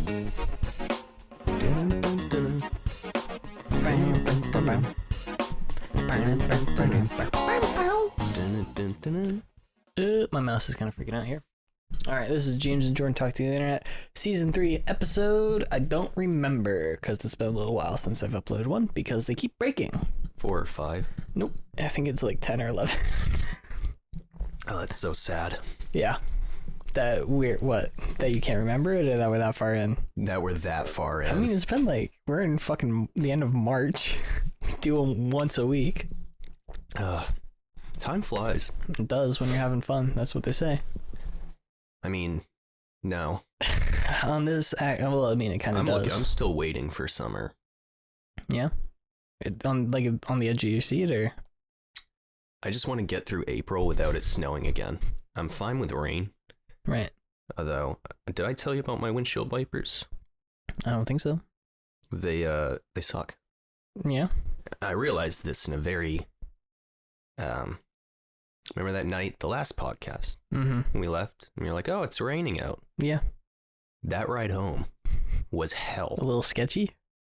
My mouse is kind of freaking out here. All right, this is James and Jordan Talk to the Internet, Season 3 episode. I don't remember because it's been a little while since I've uploaded one because they keep breaking. 4 or 5? Nope, I think it's like 10 or 11. Oh, that's so sad. Yeah. That weird, what? That you can't remember it or that we're that far in? That we're that far in. I mean, it's been like, we're in fucking the end of March. Do them once a week. Time flies. It does when you're having fun. That's what they say. I mean, no. On this, well, I mean, it kind of does. I'm still waiting for summer. Yeah? On the edge of your seat, or? I just want to get through April without it snowing again. I'm fine with rain. Right. Although, did I tell you about my windshield wipers? I don't think so. They suck. Yeah. I realized this in a very, remember that night, the last podcast? Mm-hmm. We left, and you're like, oh, it's raining out. Yeah. That ride home was hell. A little sketchy?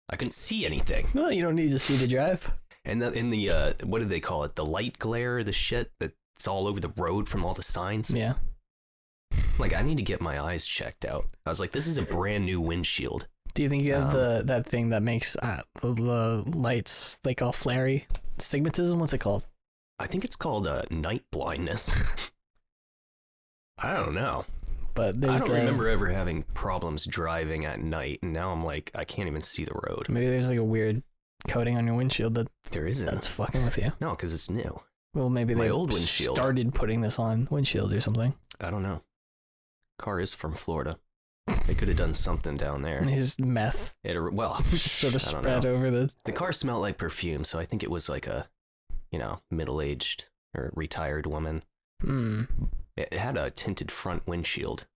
I couldn't see anything. Well, you don't need to see the drive. And in the, what do they call it? The light glare, the shit that's all over the road from all the signs? Yeah. Like, I need to get my eyes checked out. I was like, this is a brand new windshield. Do you think you have that thing that makes the lights like all flary? Stigmatism? What's it called? I think it's called night blindness. I don't know. But I don't remember ever having problems driving at night, and now I'm like, I can't even see the road. Maybe there's like a weird coating on your windshield there isn't. That's fucking with you. No, because it's new. Well, maybe my they old windshield started putting this on windshields or something. I don't know. Car is from Florida. They could have done something down there. And his meth. Well, sort of spread over the car smelled like perfume, so I think it was like a, middle-aged or retired woman. It had a tinted front windshield.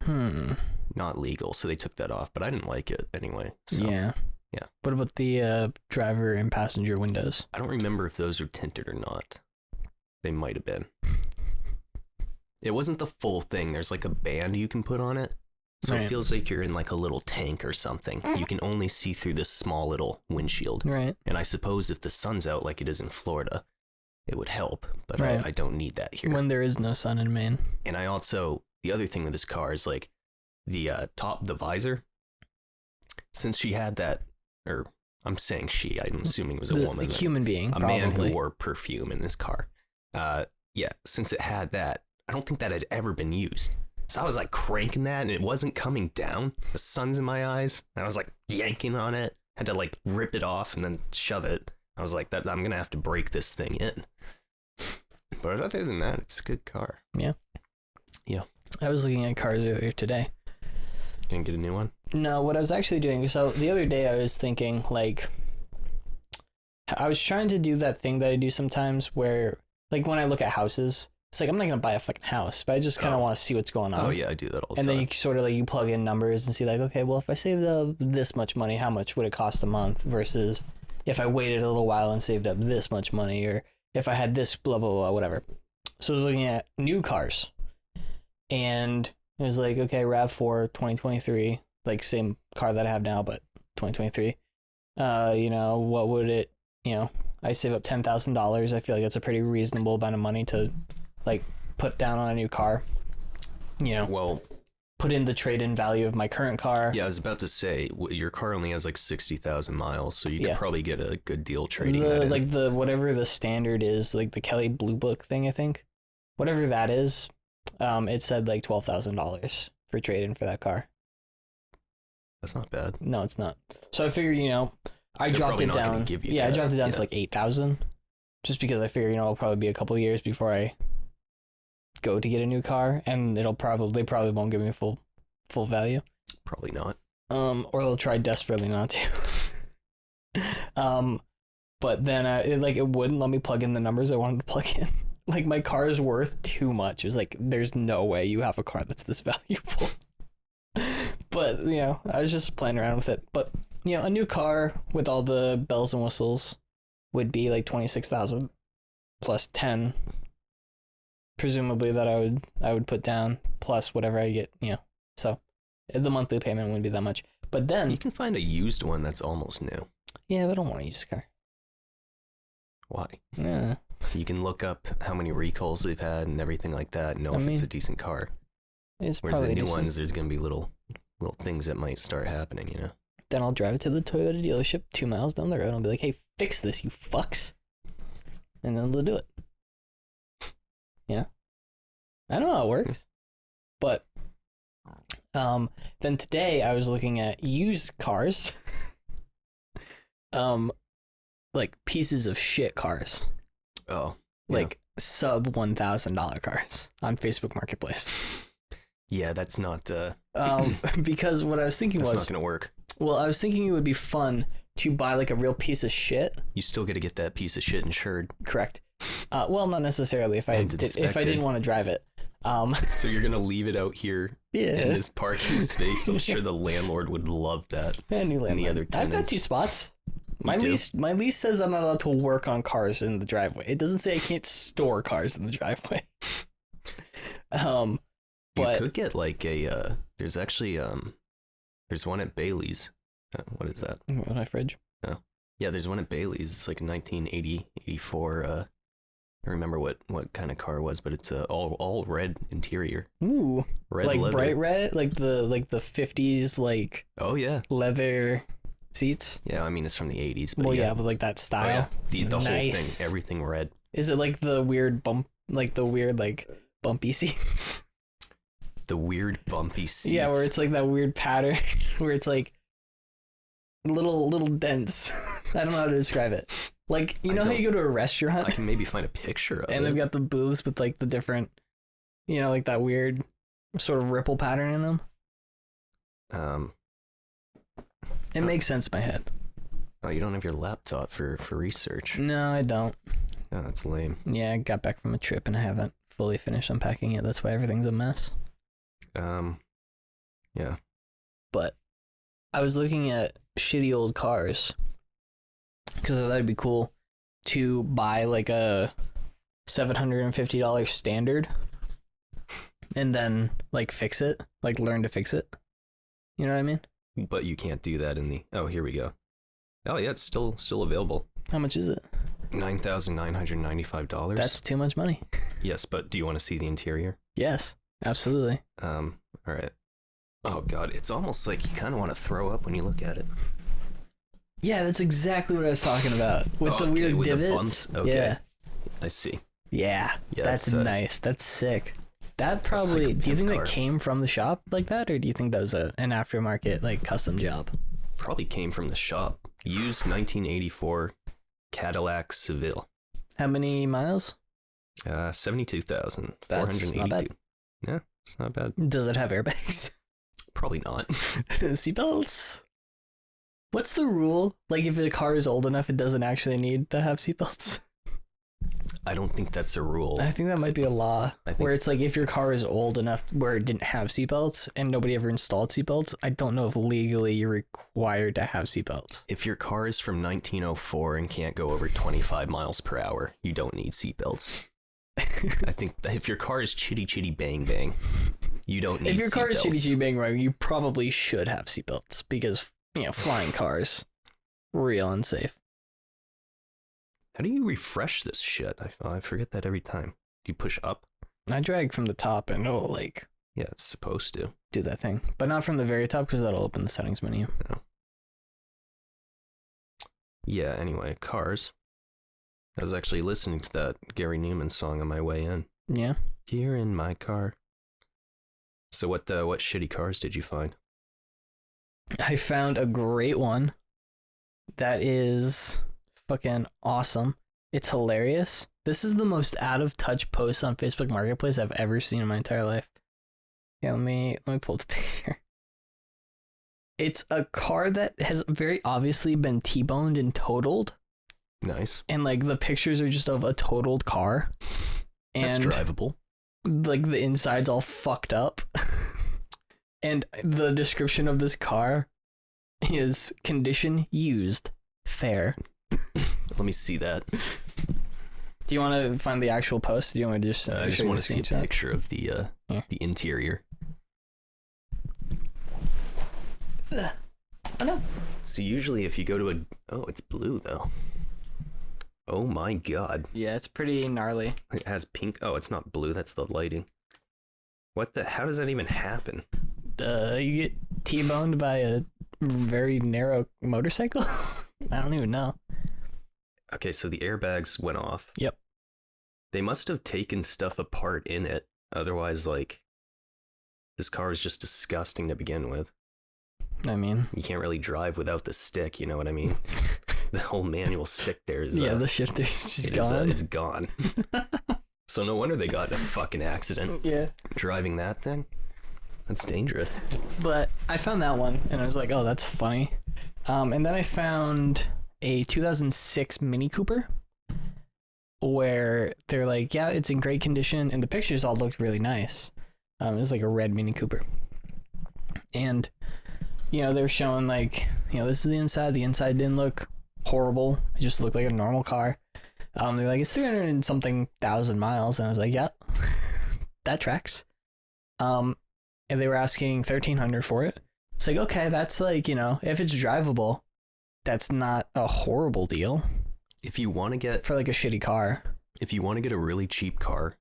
Not legal, so they took that off, but I didn't like it anyway. So, yeah. What about the driver and passenger windows? I don't remember if those are tinted or not. They might have been. It wasn't the full thing. There's like a band you can put on it. So It feels like you're in like a little tank or something. You can only see through this small little windshield. Right. And I suppose if the sun's out like it is in Florida, it would help. But I don't need that here. When there is no sun in Maine. And I also, the other thing with this car is like the the visor. Since she had that, or I'm saying she, I'm assuming it was a woman. A human being, a probably. man who wore perfume in his car. Since it had that, I don't think that had ever been used. So I was like cranking that and it wasn't coming down. The sun's in my eyes. I was like yanking on it. Had to like rip it off and then shove it. I was like, I'm going to have to break this thing in. But other than that, it's a good car. Yeah. Yeah. I was looking at cars earlier today. Gonna get a new one? No, what I was actually doing, so the other day I was thinking like, I was trying to do that thing that I do sometimes where like when I look at houses, it's like, I'm not going to buy a fucking house, but I just kind of want to see what's going on. Oh, yeah, I do that all the time. And then you sort of like, you plug in numbers and see like, okay, well, if I saved up this much money, how much would it cost a month versus if I waited a little while and saved up this much money, or if I had this blah, blah, blah, whatever. So I was looking at new cars and it was like, okay, RAV4 2023, like same car that I have now, but 2023. What would it, I save up $10,000. I feel like that's a pretty reasonable amount of money to like put down on a new car, well, put in the trade-in value of my current car. Yeah, I was about to say your car only has like 60,000 miles, so you could probably get a good deal trading that in. Like whatever the standard is, like the Kelly Blue Book thing, I think, whatever that is, it said like $12,000 for trade-in for that car. That's not bad. No, it's not. So I figure, I dropped it down. I dropped it down to like 8,000, just because I figure, it'll probably be a couple of years before I go to get a new car, and they probably won't give me full value. Probably not. Or they'll try desperately not to. But then it wouldn't let me plug in the numbers I wanted to plug in. Like my car is worth too much. It was like, there's no way you have a car that's this valuable. But I was just playing around with it. But a new car with all the bells and whistles would be like 26,000 plus 10. Presumably that I would put down plus whatever I get, So The monthly payment wouldn't be that much. But then You can find a used one that's almost new. yeah, but I don't want to use a car. Why? Yeah. You can look up how many recalls they've had and everything like that, and know if it's a decent car. It's Whereas the probably new decent. ones, there's going to be little things that might start happening, you know? Then I'll drive it to the Toyota dealership 2 miles down the road and I'll be like, hey, fix this, you fucks. And then they'll do it. Yeah. I know how it works. But then today I was looking at used cars. Like pieces of shit cars. Oh. Like sub $1,000 cars on Facebook Marketplace. Yeah, that's not... Because what I was thinking that's was... not going to work. Well, I was thinking it would be fun to buy like a real piece of shit. You still got to get that piece of shit insured. Correct. Well, not necessarily if I didn't want to drive it. So you're going to leave it out here in this parking space. I'm sure the landlord would love that. Yeah, new landlord. And the other tenants. I've got 2 spots. My lease says I'm not allowed to work on cars in the driveway. It doesn't say I can't store cars in the driveway. You But could get like a there's actually there's one at Bailey's. What is that? what I fridge? Oh. Yeah, there's one at Bailey's. It's like a 1980, 84 I don't remember what kind of car it was, but it's all red interior. Ooh. Red like leather. bright red, like the 50s like Oh yeah. leather seats. Yeah, I mean it's from the 80s, but Well, yeah, but like that Oh, style. yeah. The whole Nice. thing, everything red. Is it like the weird bumpy seats? The weird bumpy seats. Yeah, where it's like that weird pattern where it's like little dents. I don't know how to describe it. Like, you know how you go to a restaurant I can maybe find a picture of and it. they've got the booths with like the different, like that weird sort of ripple pattern in them. It makes sense in my head. Oh, you don't have your laptop for research. No, I don't. Oh, that's lame. Yeah, I got back from a trip and I haven't fully finished unpacking it. That's why everything's a mess. Yeah. But I was looking at shitty old cars because I thought it'd be cool to buy like a $750 standard and then like fix it, like learn to fix it. You know what I mean? But you can't do that in the... Oh, here we go. Oh, yeah, it's still available. How much is it? $9,995. That's too much money. Yes, but do you want to see the interior? Yes, absolutely. All right. Oh, God, it's almost like you kind of want to throw up when you look at it. Yeah, that's exactly what I was talking about. With the weird with divots. the bumps? Okay. Yeah. I see. Yeah, that's nice. That's sick. That probably... like a do you think car. that came from the shop like that? Or do you think that was an aftermarket, like, custom job? Probably came from the shop. Used 1984 Cadillac Seville. How many miles? 72,482. That's not bad. Yeah, it's not bad. Does it have airbags? Probably not. Seatbelts? What's the rule? Like, if a car is old enough, it doesn't actually need to have seatbelts? I don't think that's a rule. I think that might be a law. Where it's like, if your car is old enough where it didn't have seatbelts and nobody ever installed seatbelts, I don't know if legally you're required to have seatbelts. If your car is from 1904 and can't go over 25 miles per hour, you don't need seatbelts. I think that if your car is chitty chitty bang bang, you don't need seatbelts. If your car is chitty chitty bang bang, you probably should have seatbelts because, flying cars, real unsafe. How do you refresh this shit? I forget that every time. Do you push up? I drag from the top and it'll, like... Yeah, it's supposed to. Do that thing. But not from the very top because that'll open the settings menu. No. Yeah, anyway, cars. I was actually listening to that Gary Newman song on my way in. Yeah. Here in my car. So what shitty cars did you find? I found a great one that is fucking awesome. It's hilarious. This is the most out of touch post on Facebook Marketplace I've ever seen in my entire life. Yeah, let me pull the picture. It's a car that has very obviously been T-boned and totaled. Nice. And like the pictures are just of a totaled car. And that's drivable. Like the inside's all fucked up. And the description of this car is condition used, fair. Let me see that. Do you want to find the actual post? Do you want me to I just want to see a picture of the interior. Oh no. So usually if you go to a... Oh, it's blue, though. Oh, my God. Yeah, it's pretty gnarly. It has pink... Oh, it's not blue. That's the lighting. What the... How does that even happen? You get T-boned by a very narrow motorcycle? I don't even know. Okay, so the airbags went off. Yep. They must have taken stuff apart in it. Otherwise, like, this car is just disgusting to begin with. I mean... You can't really drive without the stick, you know what I mean? The whole manual stick there is... Yeah, the shifter's just gone. It's gone. So no wonder they got in a fucking accident. Yeah. Driving that thing? That's dangerous. But I found that one, and I was like, oh, that's funny. And then I found a 2006 Mini Cooper, where they're like, yeah, it's in great condition, and the pictures all looked really nice. It was like a red Mini Cooper. And, you know, they were showing like, you know, this is the inside. The inside didn't look horrible. It just looked like a normal car. They're like, it's 300 and something thousand miles. And I was like, yeah, that tracks. And they were asking $1,300 for it. It's like, okay, that's like, you know, if it's drivable, that's not a horrible deal. If you want to get... For like a shitty car. If you want to get a really cheap car,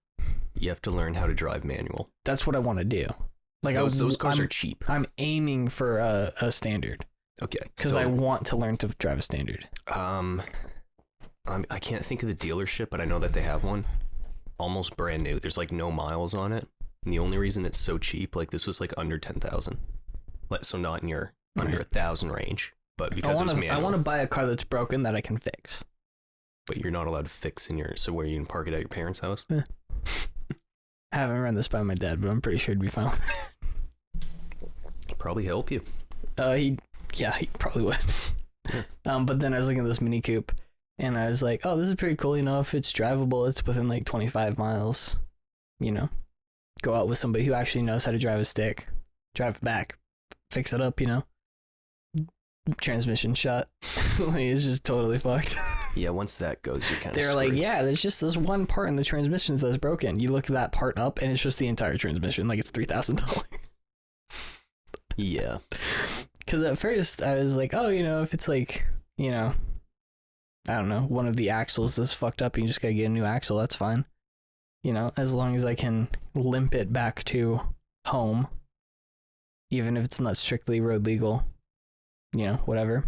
you have to learn how to drive manual. That's what I want to do. Like those cars are cheap. I'm aiming for a standard. Okay. Because I want to learn to drive a standard. I can't think of the dealership, but I know that they have one. Almost brand new. There's like no miles on it. And the only reason it's so cheap, like this was like under 10,000. So not in your under 1,000 range. But because it was manual. I want to buy a car that's broken that I can fix. But you're not allowed to fix in your... So where you can park it at your parents' house? Yeah. I haven't run this by my dad, but I'm pretty sure it'd be fine. He'd probably help you. He probably would. But then I was looking at this Mini Coupe, and I was like, oh, this is pretty cool. You know, if it's drivable, it's within like 25 miles. You know, go out with somebody who actually knows how to drive a stick, drive it back, fix it up, you know. Transmission shot. Like, it's just totally fucked. Yeah, once that goes, you're kind of They're screwed. like, yeah, there's just this one part in the transmission that's broken. You look that part up, and it's just the entire transmission. Like, it's $3,000. Yeah. Because at first, I was like, oh, you know, if it's like, you know, I don't know, one of the axles that's fucked up, and you just gotta get a new axle, that's fine. You know, as long as I can limp it back to home, even if it's not strictly road legal, you know, whatever.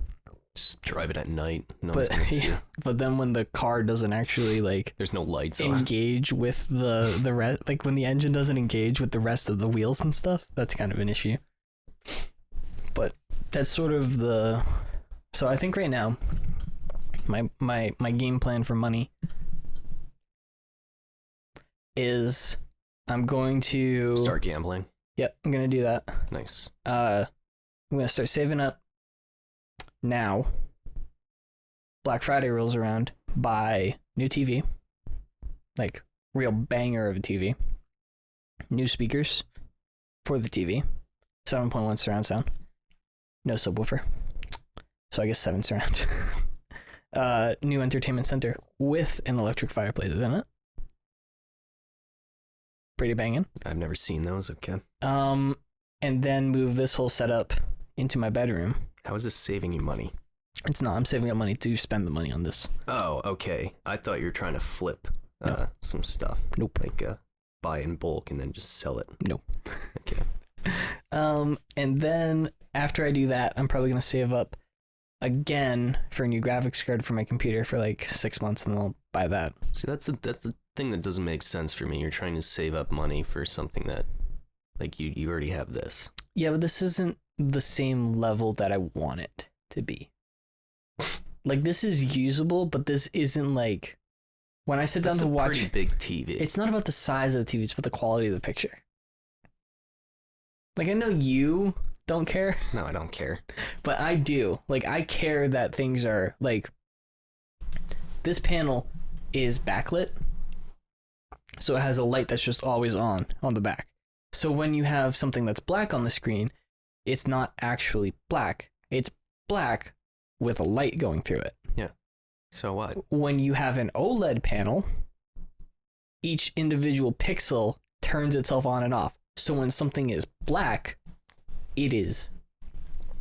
Just drive it at night. No one's gonna see. But then when the car doesn't actually like there's no lights on. Engage with the rest, like when the engine doesn't engage with the rest of the wheels and stuff, that's kind of an issue. But that's sort of so I think right now my game plan for money is I'm going to start gambling. Yep, I'm gonna do that. Nice. I'm gonna start saving up now. Black Friday rolls around, buy new TV, like real banger of a TV, new speakers for the TV, 7.1 surround sound, no subwoofer, so I guess 7 surround. New entertainment center with an electric fireplace in it. Pretty banging. I've never seen those. Okay. And then move this whole setup into my bedroom. How is this saving you money? It's not. I'm saving up money to spend the money on this. Oh, okay. I thought you were trying to flip some stuff. Nope. Like buy in bulk and then just sell it. Nope. Okay. And then after I do that, I'm probably gonna save up again for a new graphics card for my computer for like 6 months, and then I'll buy that. See, that's the thing that doesn't make sense for me. You're trying to save up money for something that, like, you already have this. Yeah, but this isn't the same level that I want it to be. Like, this is usable, but this isn't like when I sit down to watch. Pretty big TV. It's not about the size of the TV; it's about the quality of the picture. Like, I know you don't care. No, I don't care. But I do. Like, I care that things are like. This panel is backlit, so it has a light that's just always on the back. So when you have something that's black on the screen, it's not actually black. It's black with a light going through it. Yeah. So what? When you have an OLED panel, each individual pixel turns itself on and off. So when something is black, it is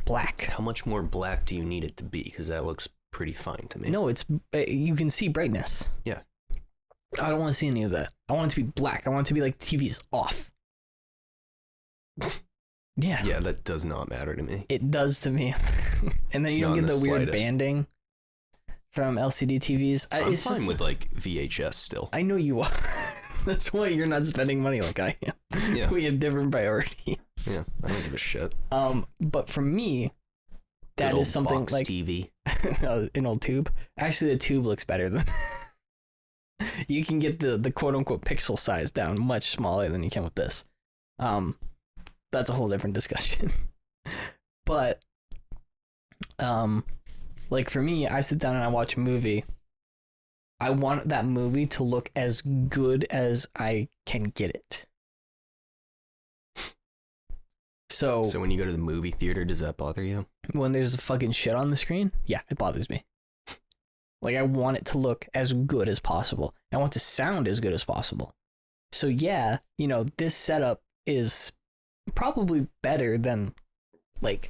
black. How much more black do you need it to be? Because that looks pretty fine to me. No, you can see brightness. Yeah. I don't want to see any of that. I want it to be black. I want it to be like the TV is off. Yeah. Yeah, that does not matter to me. It does to me. And then you don't get the weird banding from LCD TVs. I'm fine with like VHS still. I know you are. That's why you're not spending money like I am. Yeah. We have different priorities. Yeah, I don't give a shit. But for me, that is something box like TV. An old tube. Actually, the tube looks better than. You can get the quote unquote pixel size down much smaller than you can with this. That's a whole different discussion. But like for me, I sit down and I watch a movie. I want that movie to look as good as I can get it. So when you go to the movie theater, does that bother you? When there's fucking shit on the screen, yeah, it bothers me. Like, I want it to look as good as possible. I want to sound as good as possible. So yeah, you know, this setup is probably better than like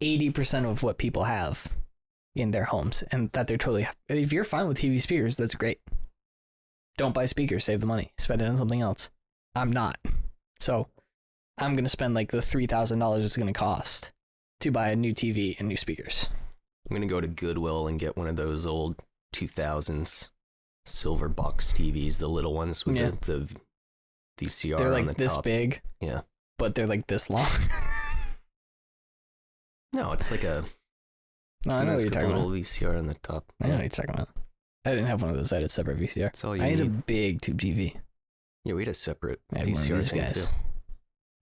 80% of what people have in their homes, and that they're totally, if you're fine with TV speakers, that's great. Don't buy speakers, save the money, spend it on something else. I'm not. So I'm going to spend like the $3,000 it's going to cost to buy a new TV and new speakers. I'm going to go to Goodwill and get one of those old 2000s silver box TVs, the little ones with the VCR they're like on the this top. big. Yeah. But they're like this long. No, it's like a... No, I know what you're talking little about. VCR on the top. I know what you're talking about. I didn't have one of those. I had a separate VCR. That's all you I need. had a big tube TV. Yeah, we had a separate I had one of VCR these thing guys. too.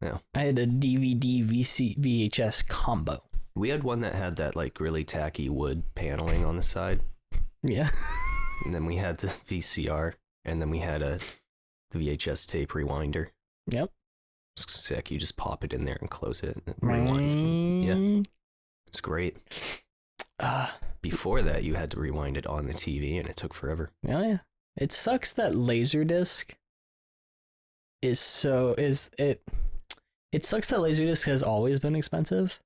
Yeah. I had a DVD VHS combo. We had one that had that like really tacky wood paneling on the side. Yeah. And then we had the VCR, and then we had the VHS tape rewinder. Yep. It's sick. You just pop it in there and close it, and it rewinds. And, yeah. It's great. Before that, you had to rewind it on the TV, and it took forever. Oh yeah. It sucks that Laserdisc is so it sucks that Laserdisc has always been expensive,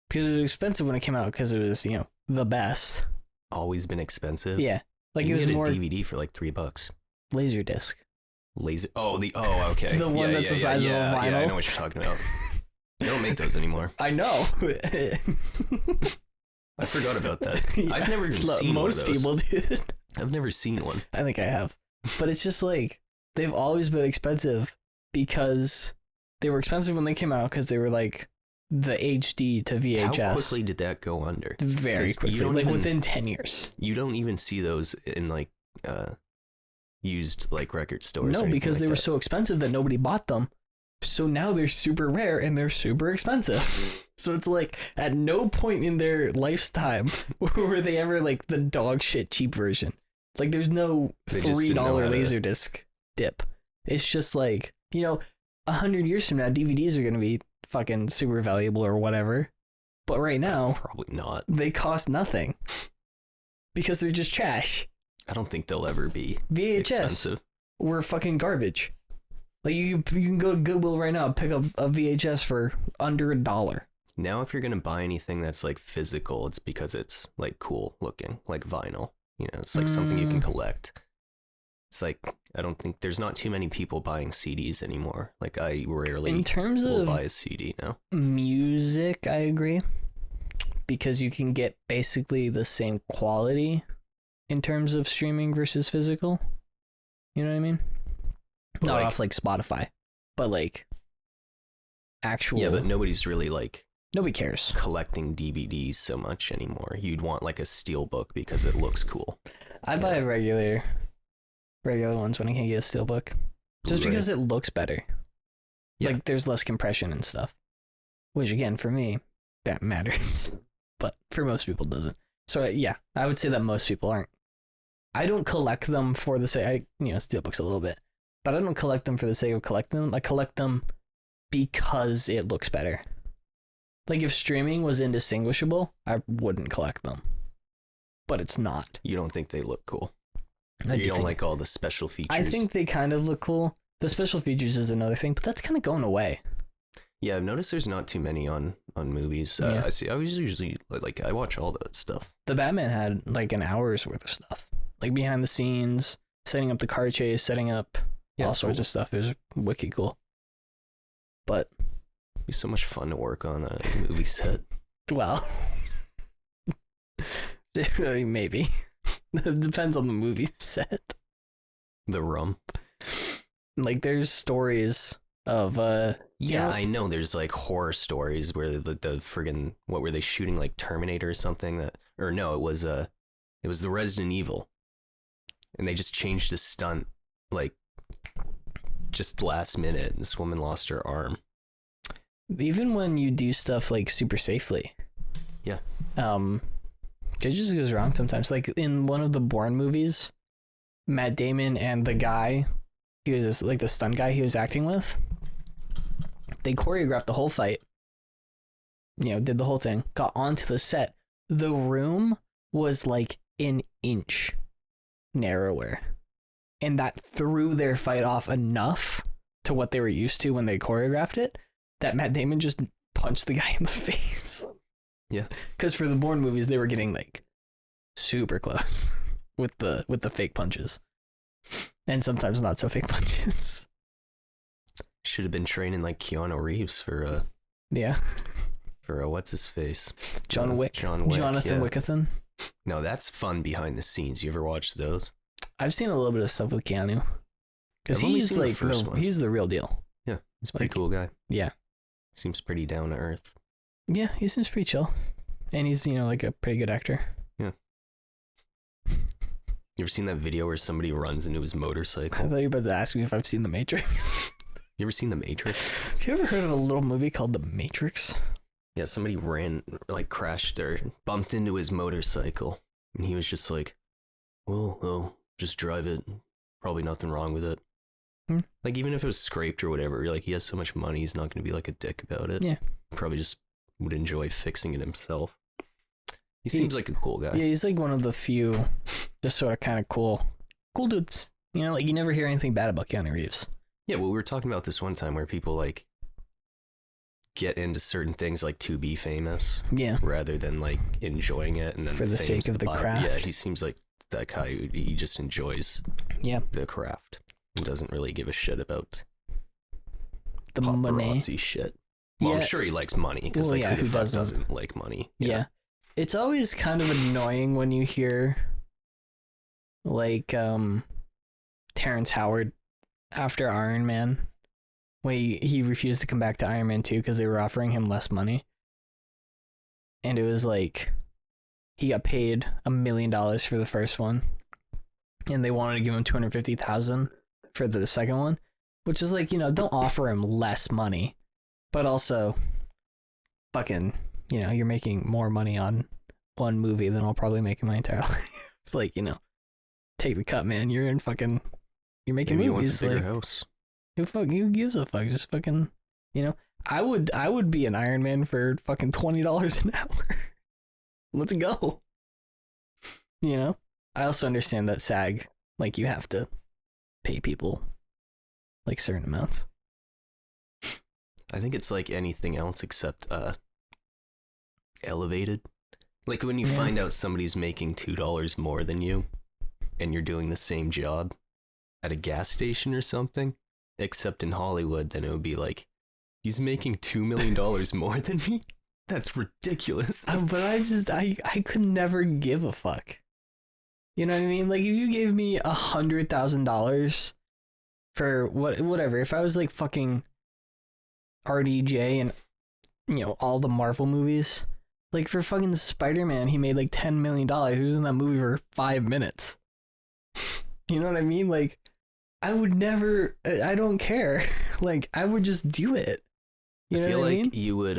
because it was expensive when it came out because it was, you know, the best. Always been expensive. Yeah, like you it was get more a DVD for like $3. Laserdisc. Okay. The one that's the size of a vinyl. Yeah, I know what you're talking about. They don't make those anymore. I know. I forgot about that. Yeah. I've never even seen one of Most those. people did. I've never seen one. I think I have. But it's just like, they've always been expensive because they were expensive when they came out because they were like the HD to VHS. How quickly did that go under? Very 'Cause quickly, like within 10 years. You don't even see those in like used like record stores. No, or because they like were that. so expensive that nobody bought them. So now they're super rare and they're super expensive. So it's like at no point in their lifetime were they ever like the dog shit cheap version. Like there's no They just $3 didn't know how to- Laserdisc dip. It's just like, you know, 100 years from now, DVDs are going to be fucking super valuable or whatever. But right now, Probably not. they cost nothing because they're just trash. I don't think they'll ever be VHS expensive. were fucking garbage. Like you can go to Goodwill right now, pick up a VHS for under $1. Now, if you're gonna buy anything that's like physical, it's because it's like cool looking, like vinyl. You know, it's like something you can collect. It's like, I don't think there's not too many people buying CDs anymore. Like I rarely In terms will of buy a CD now. music, I agree, because you can get basically the same quality in terms of streaming versus physical. You know what I mean? But Not like- off like Spotify, but like actual. Yeah, but nobody's really like nobody cares. collecting DVDs so much anymore. You'd want like a steelbook because it looks cool. I buy regular ones when I can't get a steelbook, just Blu-ray. because it looks better. Yeah. Like there's less compression and stuff, which again for me that matters, but for most people doesn't. So yeah, I would say that most people aren't. I don't collect them for the sake. Steelbooks a little bit, but I don't collect them for the sake of collecting them. I collect them because it looks better. Like if streaming was indistinguishable, I wouldn't collect them, but it's not. You don't think they look cool? I You do don't think- like all the special features? I think they kind of look cool. The special features is another thing, but that's kind of going away. Yeah, I've noticed there's not too many on movies. Yeah. I was usually like I watch all that stuff. The Batman had like an hour's worth of stuff, like behind the scenes, setting up the car chase, setting up all sorts of stuff. It was wicked cool. But It'd be so much fun to work on a movie set. well, I mean, maybe it depends on the movie set. The rum. Like there's stories of Yeah, I know. There's like horror stories where the friggin' what were they shooting, like Terminator or something, that, or no, it was the Resident Evil, and they just changed the stunt like just last minute. This woman lost her arm. even when you do stuff like super safely. Yeah. It just goes wrong sometimes. Like in one of the Bourne movies, Matt Damon and the guy, he was like the stunt guy he was acting with, they choreographed the whole fight, did the whole thing, got onto the set. The room was like an inch narrower, and that threw their fight off enough to what they were used to when they choreographed it, that Matt Damon just punched the guy in the face. Yeah. Because for the Bourne movies, they were getting like super close with the fake punches, and sometimes not so fake punches. Should have been training like Keanu Reeves for Yeah. For what's his face? John Wick. Jonathan Wickathan. No, that's fun behind the scenes. You ever watched those? I've seen a little bit of stuff with Keanu, because I've only he's seen the like first one. he's the real deal. Yeah, he's a pretty Like, cool guy. Yeah. Seems pretty down to earth. Yeah, he seems pretty chill, and he's like a pretty good actor. Yeah. You ever seen that video where somebody runs into his I motorcycle? thought you were about to ask me if I've seen The Matrix. You ever seen The Matrix? Have you ever heard of a little movie called The Matrix? Yeah, somebody crashed or bumped into his motorcycle, and he was just like, well, just drive it. Probably nothing wrong with it. Like, even if it was scraped or whatever, like, he has so much money, he's not going to be like a dick about it. Yeah. Probably just would enjoy fixing it himself. He seems like a cool guy. Yeah, he's like one of the few just sort of kind of cool dudes. Like you never hear anything bad about Keanu Reeves. Yeah, well, we were talking about this one time where people like get into certain things like to be famous, Yeah. rather than like enjoying it and then For the sake of the craft. Yeah, he seems like that guy. He just enjoys the craft and doesn't really give a shit about The money. paparazzi shit. Well, Yeah. I'm sure he likes money because Well, like yeah, who the who fuck doesn't? doesn't like money? Yeah. It's always kind of annoying when you hear like Terrence Howard after Iron Man, when he refused to come back to Iron Man 2 because they were offering him less money. And it was like he got paid $1 million for the first one, and they wanted to give him $250,000 for the second one, which is like, don't offer him less money, but also fucking, you're making more money on one movie than I'll probably make in my entire life. Like, take the cut, man. You're making Maybe he movies. wants a bigger Like, house. who gives a fuck? Just fucking, I would be an Iron Man for fucking $20 an hour. Let's go. I also understand that SAG, like, you have to pay people like certain amounts. I think it's like anything else except elevated. Like when you find out somebody's making $2 more than you and you're doing the same job at a gas station or something, except in Hollywood, then it would be like, he's making $2 million more than me? That's ridiculous. But I could never give a fuck. You know what I mean? Like, if you gave me $100,000 for whatever, if I was like fucking RDJ and, all the Marvel movies, like for fucking Spider-Man, he made like $10 million. He was in that movie for 5 minutes. You know what I mean? Like, I would never, I don't care. Like, I would just do it. You know I feel what I like mean? you would,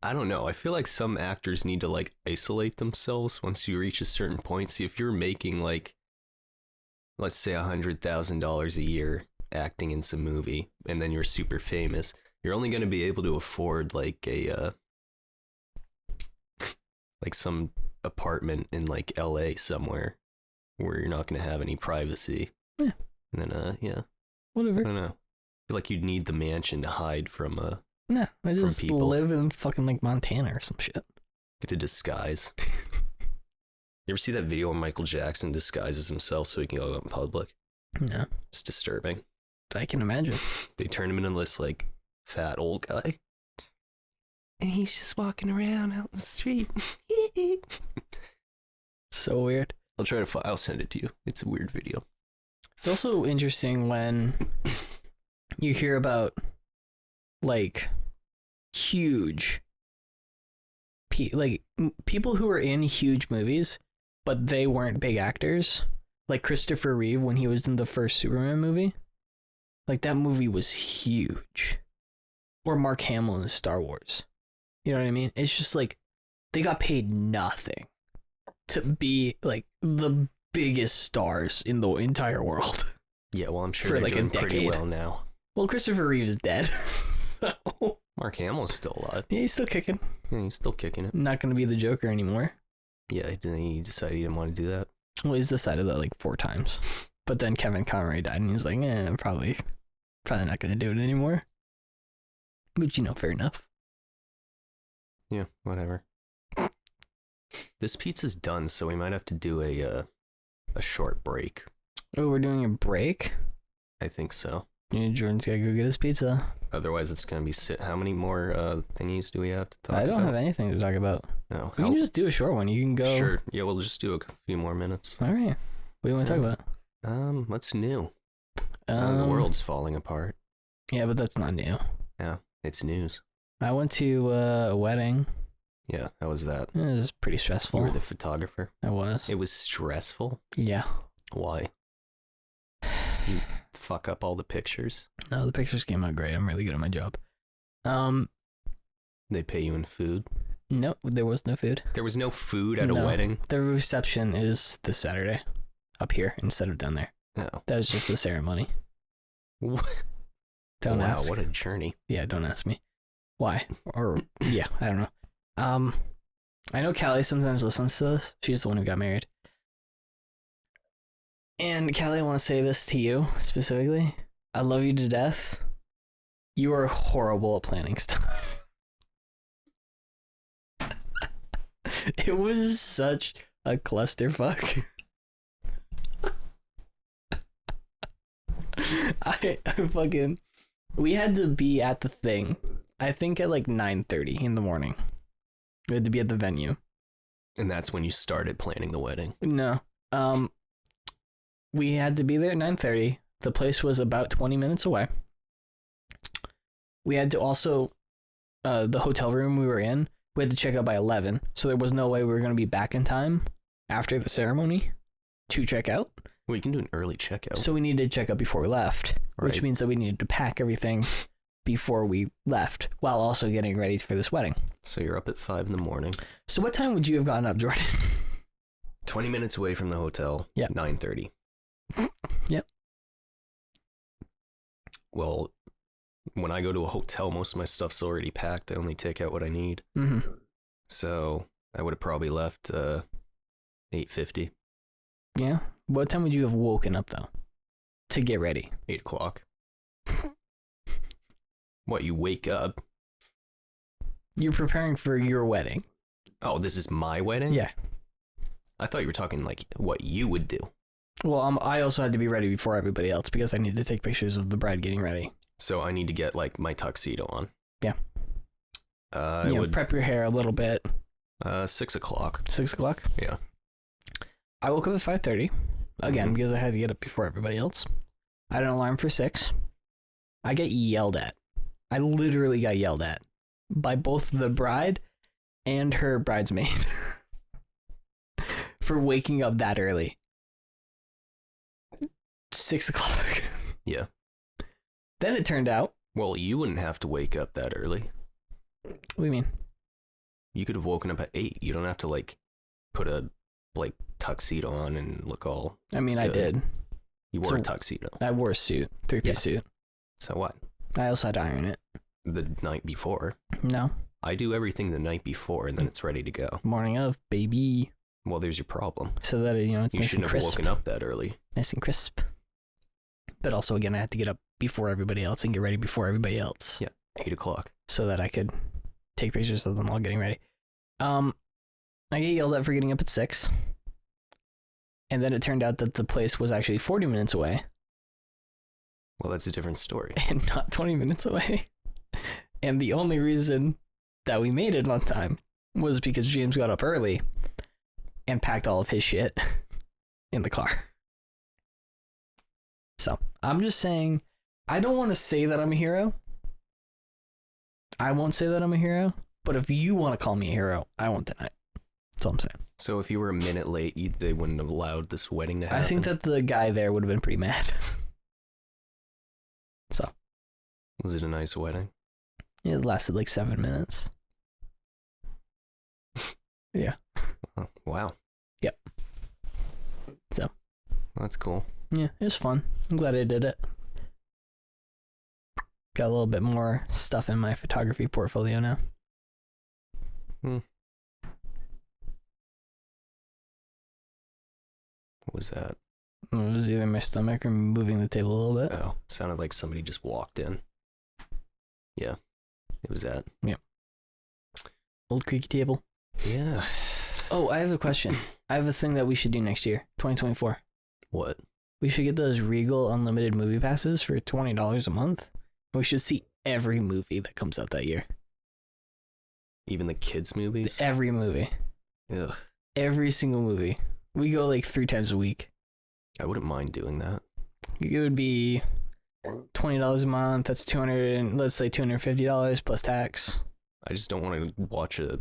I don't know. I feel like some actors need to like isolate themselves once you reach a certain point. See, if you're making like, let's say $100,000 a year acting in some movie, and then you're super famous, you're only going to be able to afford like a, like some apartment in like LA somewhere where you're not going to have any privacy. Yeah. And then, yeah, I Whatever. don't know. feel like you'd need the mansion to hide from No, I just people. live in fucking like Montana or some shit. get a disguise. You ever see that video where Michael Jackson disguises himself so he can go out in public? No, It's disturbing. I can imagine. They turn him into this like fat old guy. And he's just walking around out in the street. So weird. I'll try to I'll send it to you. It's a weird video. It's also interesting when you hear about like huge people who were in huge movies, but they weren't big actors. Like Christopher Reeve when he was in the first Superman movie. Like that movie was huge. Or Mark Hamill in Star Wars. You know what I mean? It's just like they got paid nothing to be like the biggest stars in the entire world. Yeah, well, I'm sure For, they're like, a doing pretty decade. well now. Well, Christopher Reeve is dead. So, Mark Hamill's still alive. yeah, he's still kicking. Yeah, he's still kicking it. Not going to be the Joker anymore. Yeah, he decided he didn't want to do that. Well, he's decided that like 4 times. But then Kevin Conroy died, and he was like, I'm probably not going to do it anymore. Which, fair enough. Yeah, whatever. This pizza's done, so we might have to do a short break. Oh, we're doing a break? I think so. Jordan's got to go get his pizza. Otherwise, it's going to be... How many more thingies do we have to talk about? I don't have anything to talk about. No. We can just do a short one. You can go. Sure. Yeah, we'll just do a few more minutes. All right. What do you want to talk about? What's new? The world's falling apart. Yeah, but that's not new. Yeah, it's news. I went to a wedding. Yeah, how was that? It was pretty stressful. You were the photographer? I was. It was stressful? Yeah. Why? You fuck up all the pictures? No, the pictures came out great. I'm really good at my job. They pay you in food? No, there was no food. There was no food at a No. wedding? The reception is this Saturday up here instead of down there. No. That was just the ceremony. What? Don't wow, ask. what a journey. Yeah, don't ask me. Why? Or, yeah, I don't know. I know Callie sometimes listens to this. She's the one who got married. And Callie, I want to say this to you specifically. I love you to death. You are horrible at planning stuff. It was such a clusterfuck. I fucking... We had to be at the thing, I think at like 9:30 in the morning. We had to be at the venue. And that's when you started planning the wedding? No. We had to be there at 9:30. The place was about 20 minutes away. We had to also, the hotel room we were in, we had to check out by 11. So there was no way we were going to be back in time after the ceremony to check out. Well, you can do an early checkout. So we needed to check out before we left, which Right. means that we needed to pack everything before we left while also getting ready for this wedding. So you're up at 5 in the morning. So what time would you have gotten up, Jordan? 20 minutes away from the hotel. Yep. 9:30. Yep. Well, when I go to a hotel, most of my stuff's already packed. I only take out what I need. Mm-hmm. So I would have probably left 8:50. Yeah. What time would you have woken up though to get ready? 8 o'clock. What, you wake up? You're preparing for your wedding. Oh, this is my wedding? Yeah. I thought you were talking like what you would do. Well, I also had to be ready before everybody else because I need to take pictures of the bride getting ready. So I need to get like my tuxedo on. Yeah. I would prep your hair a little bit. 6 o'clock. 6 o'clock. Yeah. I woke up at 5:30 again Mhm. because I had to get up before everybody else. I had an alarm for 6. I get yelled at. I literally got yelled at by both the bride and her bridesmaid for waking up that early. 6 o'clock. Yeah. Then it turned out. Well, you wouldn't have to wake up that early. What do you mean? You could have woken up at 8. You don't have to like put a like tuxedo on and look all. I mean, I Good. did. You wore So- a tuxedo. I wore a suit, 3-piece suit. So what? I also had to iron it. The night before. No, I do everything the night before and then it's ready to go. morning of, baby. Well, there's your problem. So that, it's You nice and shouldn't have crisp. woken up that early. Nice and crisp. But also, again, I had to get up before everybody else and get ready before everybody else. Yeah, 8 o'clock. So that I could take pictures of them all getting ready. I get yelled at for getting up at 6. And then it turned out that the place was actually 40 minutes away. Well, that's a different story. And not 20 minutes away. And the only reason that we made it on time was because James got up early and packed all of his shit in the car. So I'm just saying, I don't want to say that I'm a hero. I won't say that I'm a hero. But if you want to call me a hero, I won't deny it. That's all I'm saying. So if you were a minute late, they wouldn't have allowed this wedding to happen? I think that the guy there would have been pretty mad. So. Was it a nice wedding? It lasted like 7 minutes. Yeah. Oh, wow. Yep. So. Well, that's cool. Yeah, it was fun. I'm glad I did it. Got a little bit more stuff in my photography portfolio now. What was that? It was either my stomach or moving the table a little bit. Oh, sounded like somebody just walked in. Yeah, it was that. Yeah. Old creaky table. Yeah. Oh, I have a question. I have a thing that we should do next year, 2024. What? We should get those Regal Unlimited movie passes for $20 a month. We should see every movie that comes out that year. Even the kids' movies? Every movie. Ugh. Every single movie. We go like 3 times a week. I wouldn't mind doing that. It would be $20 a month. That's let's say $250 plus tax. I just don't want to watch a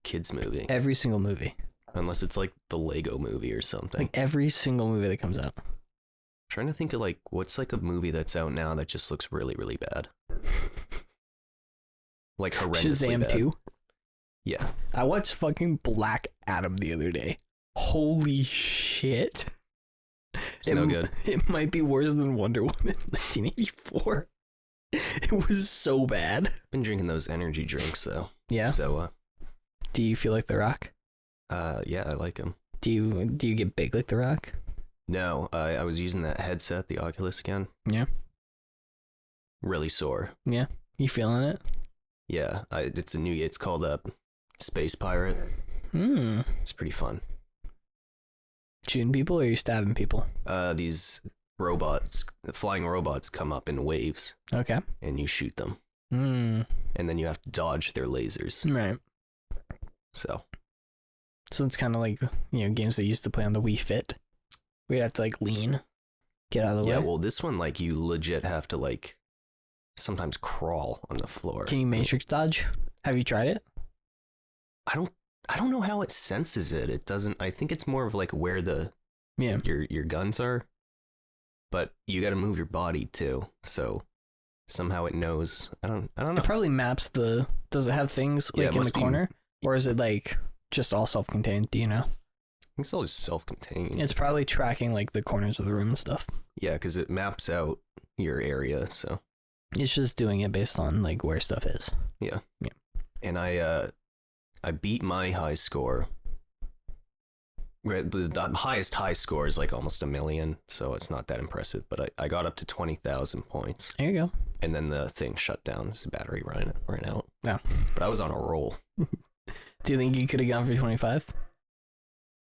kids' movie. Every single movie. Unless it's like the Lego movie or something. Like every single movie that comes out. I'm trying to think of like, what's like a movie that's out now that just looks really, really bad? Like horrendously Shazam bad. 2. Yeah. I watched fucking Black Adam the other day. Holy shit. It's no good. It might be worse than Wonder Woman 1984. It was so bad. Been drinking those energy drinks though. Yeah. So Do you feel like The Rock? yeah, I like them. Do you get big like The Rock? No, I was using that headset, the Oculus again. Yeah. Really sore. Yeah. You feeling it? Yeah, it's called Space Pirate. It's pretty fun. Shooting people or are you stabbing people? These flying robots come up in waves. Okay. And you shoot them. And then you have to dodge their lasers. Right. So it's kind of like, games they used to play on the Wii Fit. We'd have to like lean, get out of the way. Yeah, well, this one, like, you legit have to like sometimes crawl on the floor. Can you matrix dodge? Have you tried it? I don't know how it senses it. It doesn't. I think it's more of like where your guns are, but you got to move your body too. So somehow it knows. I don't know. It probably maps does it have things like in the corner, or is it like just all self-contained? Do you know? I think it's all just self-contained. It's probably tracking like the corners of the room and stuff. Yeah, because it maps out your area. So it's just doing it based on like where stuff is. Yeah. And I beat my high score. The highest high score is like almost 1 million, so it's not that impressive. But I got up to 20,000 points. There you go. And then the thing shut down. The battery ran out. No. But I was on a roll. Do you think you could have gone for 25?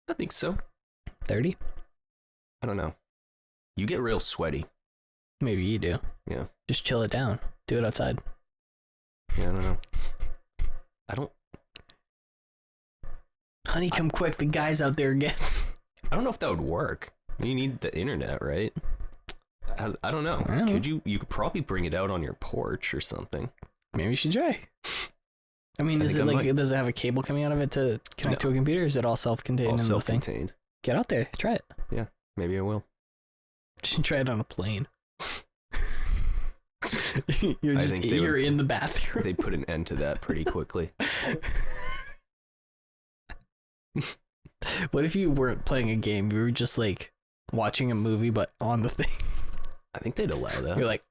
I think so. 30? I don't know. You get real sweaty. Maybe you do. Yeah. Just chill it down. Do it outside. Yeah, I don't know. I don't. Honey, come quick. The guy's out there again. I don't know if that would work. You need the internet, right? I don't know. Could you could probably bring it out on your porch or something. Maybe you should try. I mean, does it have a cable coming out of it to connect to a computer? Or is it all self-contained? All in self-contained. The thing? Get out there. Try it. Yeah, maybe I will. Just try it on a plane. You're in the bathroom. They put an end to that pretty quickly. What if you weren't playing a game? You were just like watching a movie, but on the thing. I think they'd allow that. You're like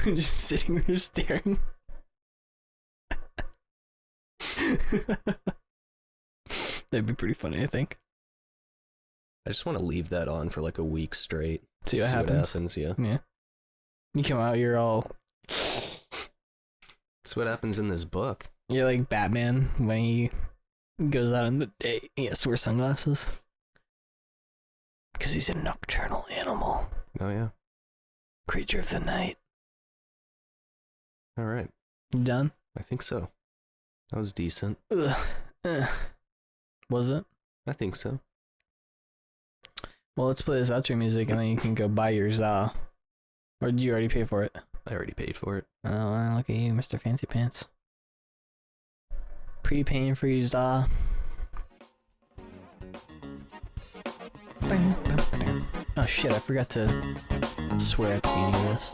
just sitting there staring. That'd be pretty funny, I think. I just want to leave that on for like a week straight. See what happens. Yeah. Yeah. You come out, you're all... That's what happens in this book. You're like Batman when he goes out in the day. He has to wear sunglasses. Because he's a nocturnal animal. Oh, yeah. Creature of the night. All right. You done? I think so. That was decent. Ugh. Was it? I think so. Well, let's play this outro music and then you can go buy your Za. Or did you already pay for it? I already paid for it. Oh, well, look at you, Mr. Fancy Pants. Pre-paying for your Za. Oh shit, I forgot to swear at the beginning of this.